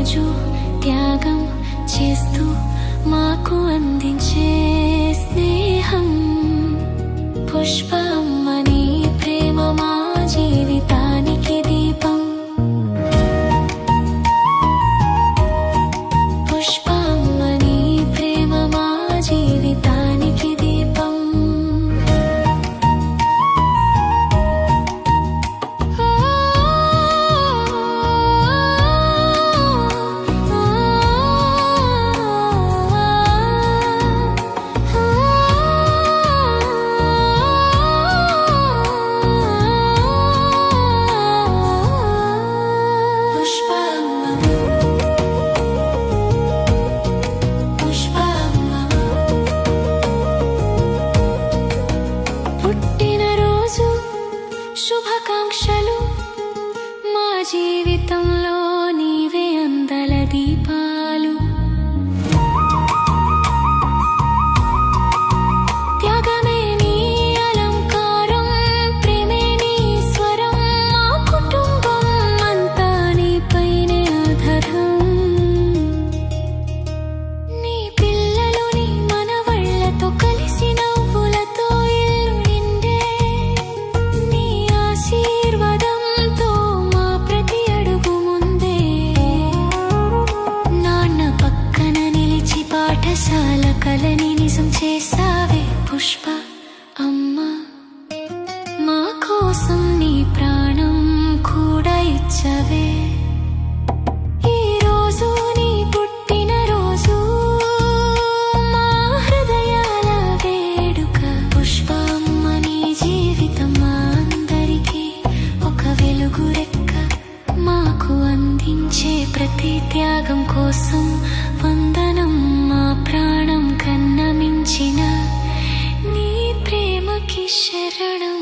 రోజు త్యాగం చేస్తూ మాకు అందించే స్నేహం. పుష్ప అమ్మ నీ ప్రేమ మా జీవితానికి దీపం. పుష్ప అమ్మ నీ ప్రేమ మా జీవితానికి దీపం. పుట్టినరోజు శుభాకాంక్షలు, మా జీవితంలో నీవే అందల దీపాలు. త్యాగమే నీ అలంకారం, ప్రేమే నీ స్వరం. మా కుటుంబం అంతా నీపైనే ఆధారం. నీ పిల్లలు నీ మనవళ్ళతో కలిసి నవ్వులతో ఇల్లు నిండే. నీ ఆశీర్వాదంతో మా ప్రతి అడుగు ముందే. నాన్న పక్కన నిలిచి పాఠశాల కలని నిజం చేసావే పుష్ప అమ్మ. మా కోసం నీ ప్రాణం కూడా ఇచ్చవే. ఈ రోజు నీ పుట్టినరోజు, మా హృదయాల వేడుక. పుష్ప అమ్మ నీ జీవితం మా అందరికీ ఒక వెలుగు రెక్క. మాకు అందించే ప్రతి త్యాగం కోసం వందనం. మా ప్రాణం కన్నా మించిన నీ ప్రేమకి శరణం.